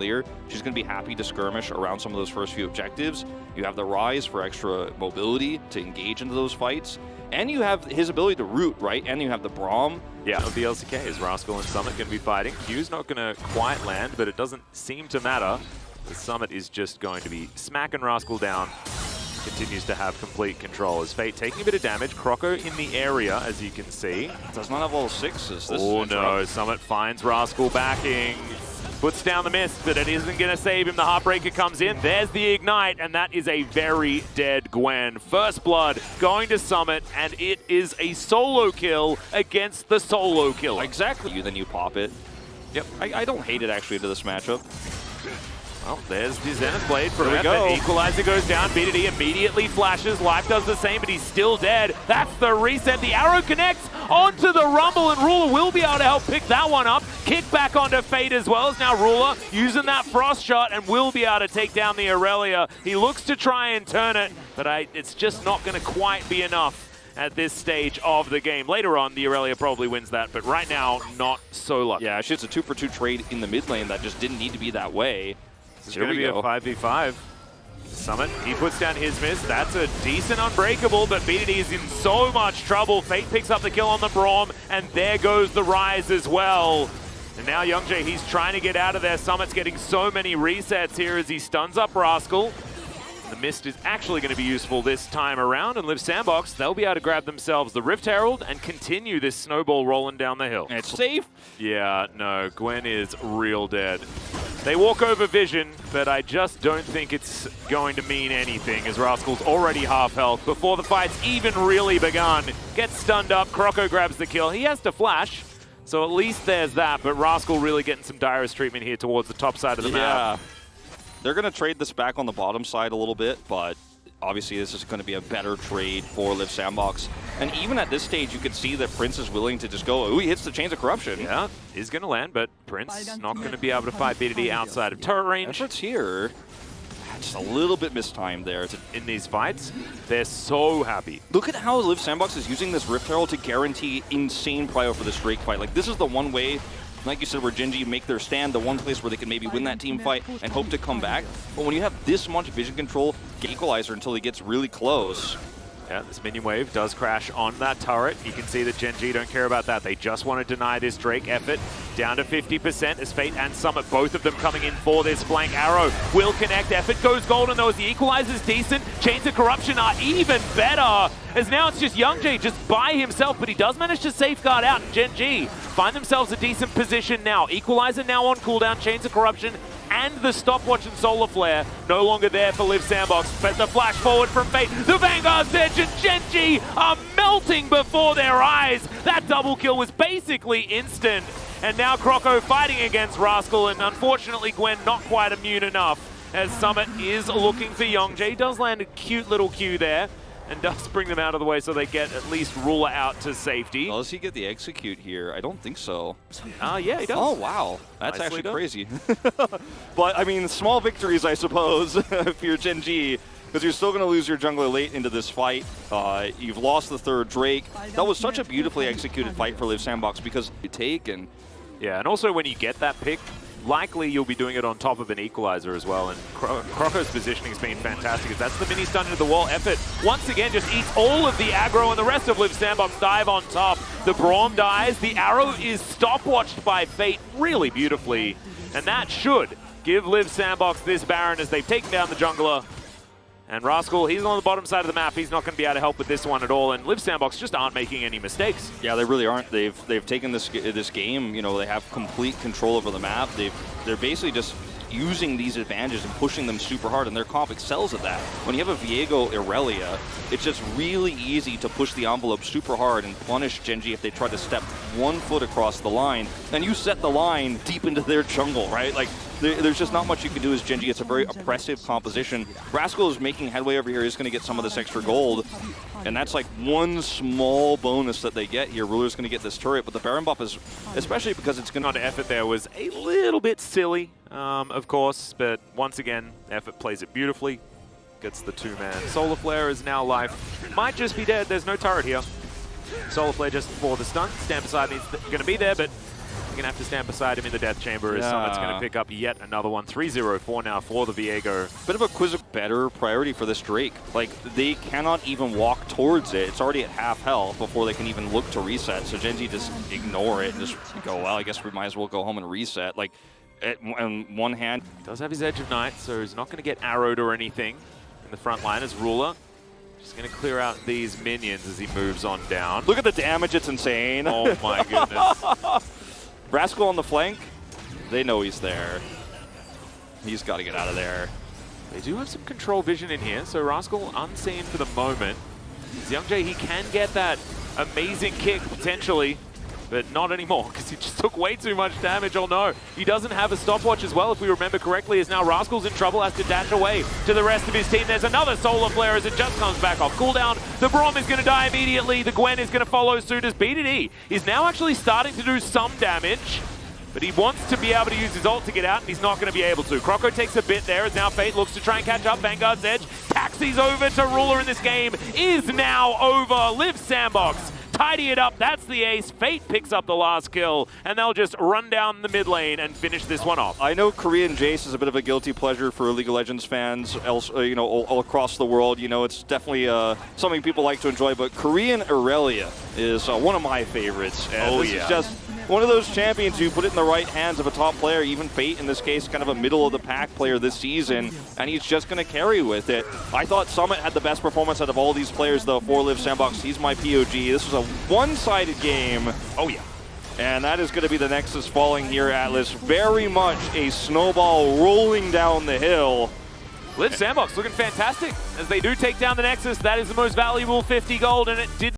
clear. She's going to be happy to skirmish around some of those first few objectives. You have the Rise for extra mobility to engage into those fights. And you have his ability to root, right? And you have the Braum. Yeah, of the LCK is Rascal and Summit going to be fighting. Q's not going to quite land, but it doesn't seem to matter. The Summit is just going to be smacking Rascal down. Continues to have complete control as Fate taking a bit of damage. Croco in the area, as you can see. Does not have all sixes. This oh is no, Summit finds Rascal backing. Puts down the mist, but it isn't going to save him. The Heartbreaker comes in. There's the Ignite, and that is a very dead Gwen. First blood going to Summit, and it is a solo kill against the solo killer. Exactly. Then you pop it. Yep. I don't hate it, actually, to this matchup. Well, there's the Zenith Blade for There we Effort. go. Equalizer goes down. BDD immediately flashes. LIIV does the same, but he's still dead. That's the reset. The arrow connects onto the Rumble, and Ruler will be able to help pick that one up. Kick back onto Fate as well as now Ruler using that Frost shot and will be able to take down the Aurelia. He looks to try and turn it, but it's just not going to quite be enough at this stage of the game. Later on, the Aurelia probably wins that, but right now, not so lucky. Yeah, it's a 2-for-2 trade in the mid lane that just didn't need to be that way. It's going to be a 5v5. Summit, he puts down his miss. That's a decent unbreakable, but BDD is in so much trouble. Fate picks up the kill on the Braum, and there goes the Rise as well. And now GEN.G, he's trying to get out of there. Summit's getting so many resets here as he stuns up Rascal. The mist is actually going to be useful this time around, and LIIV SANDBOX, they'll be able to grab themselves the Rift Herald and continue this snowball rolling down the hill. It's safe. Yeah, no, Gwen is real dead. They walk over Vision, but I just don't think it's going to mean anything as Rascal's already half health before the fight's even really begun. Gets stunned up, Croco grabs the kill. He has to flash, so at least there's that, but Rascal really getting some direst treatment here towards the top side of the map. They're going to trade this back on the bottom side a little bit, but obviously this is going to be a better trade for LIIV SANDBOX. And even at this stage, you could see that Prince is willing to just go, ooh, he hits the Chains of Corruption. Yeah, is going to land, but Prince not going to be able to fight BDD outside of turret range. Effort's here. Just a little bit mistimed there. In these fights, they're so happy. Look at how LIIV SANDBOX is using this Rift Herald to guarantee insane prio for this Drake fight. Like, this is the one way, like you said, where GEN.G make their stand, the one place where they can maybe win that team fight and hope to come back. But when you have this much vision control, Equalizer until he gets really close. Yeah, this minion wave does crash on that turret. You can see that GEN.G don't care about that. They just want to deny this Drake. Effort down to 50% as Fate and Summit, both of them coming in for this flank. Arrow will connect. Effort goes golden though as the Equalizer's decent. Chains of Corruption are even better as now it's just GEN.G just by himself, but he does manage to safeguard out. And GEN.G find themselves a decent position now. Equalizer now on cooldown. Chains of Corruption and the stopwatch and solar flare no longer there for LIIV SANDBOX, but the flash forward from Fate, the Vanguard's there, GEN.G are melting before their eyes. That double kill was basically instant, and now Croco fighting against Rascal, and unfortunately Gwen not quite immune enough as Summit is looking for GEN.G. Does land a cute little Q there, and does bring them out of the way so they get at least Ruler out to safety. Well, does he get the execute here? I don't think so. Yeah, he does. Oh, wow. That's Nicely actually done. crazy. But, I mean, small victories, I suppose, if you're GEN.G, because you're still going to lose your jungler late into this fight. You've lost the third Drake. That was such a beautifully executed fight for LIIV SANDBOX because you take and... Yeah, and also when you get that pick, likely you'll be doing it on top of an Equalizer as well, and Croco's positioning has been fantastic as that's the mini stun into the wall. Effort once again just eats all of the aggro, and the rest of LIIV SANDBOX dive on top. The Braum dies, the arrow is stopwatched by Fate really beautifully, and that should give LIIV SANDBOX this Baron as they've taken down the jungler. And Rascal, he's on the bottom side of the map. He's not going to be able to help with this one at all. And LIIV SANDBOX just aren't making any mistakes. Yeah, they really aren't. They've taken this game. You know, they have complete control over the map. They're basically just using these advantages and pushing them super hard, and their comp excels at that. When you have a Viego Aurelia, it's just really easy to push the envelope super hard and punish GEN.G if they try to step 1 foot across the line. And you set the line deep into their jungle, right? Like, there's just not much you can do as GEN.G. It's a very oppressive composition. Rascal is making headway over here. He's going to get some of this extra gold. And that's like one small bonus that they get here. Ruler's going to get this turret, but the Baron buff is, especially because it's going to... Effort there was a little bit silly, of course, but once again, Effort plays it beautifully. Gets the 2-man. Solar Flare is now live. Might just be dead. There's no turret here. Solar Flare just for the stun. Stand beside me is going to be there, but You're going to have to stand beside him in the death chamber as Yeah. Summit's going to pick up yet another one. 3-0-4 now for the Viego. Bit of a better priority for this Drake. Like, they cannot even walk towards it. It's already at half health before they can even look to reset. So Gen.G just ignore it and just go, well, I guess we might as well go home and reset. Like, on one hand, He does have his Edge of Night, so he's not going to get arrowed or anything in the front line as Ruler. Just going to clear out these minions as he moves on down. look at the damage, it's insane. Oh my goodness. Rascal on the flank, they know he's there. He's got to get out of there. They do have some control vision in here, so Rascal unseen for the moment. GEN.G, he can get that amazing kick potentially, but not anymore because he just took way too much damage. Oh no, he doesn't have a stopwatch as well, if we remember correctly, as now Rascal's in trouble, has to dash away to the rest of his team. There's another solar flare as it just comes back off cooldown. The Braum is going to die immediately. The Gwen is going to follow suit as BDD is now actually starting to do some damage. But he wants to be able to use his ult to get out, and he's not going to be able to. Croco takes a bit there as now Fate looks to try and catch up. Vanguard's Edge taxis over to Ruler, in this game is now over. LIIV SANDBOX tidy it up. That's the ace. Fate picks up the last kill, and they'll just run down the mid lane and finish this one off. I know Korean Jace is a bit of a guilty pleasure for League of Legends fans, you know, all across the world. You know, it's definitely something people like to enjoy. But Korean Aurelia is one of my favorites. And this is just one of those champions who put it in the right hands of a top player. Even Fate, in this case, kind of a middle of the pack player this season, and he's just going to carry with it. I thought Summit had the best performance out of all these players, though, for LIIV SANDBOX. He's my POG. This was a one-sided game. Oh yeah. And that is going to be the Nexus falling here, Atlas. Very much a snowball rolling down the hill. LIIV SANDBOX looking fantastic as they do take down the Nexus. That is the most valuable 50 gold, and it did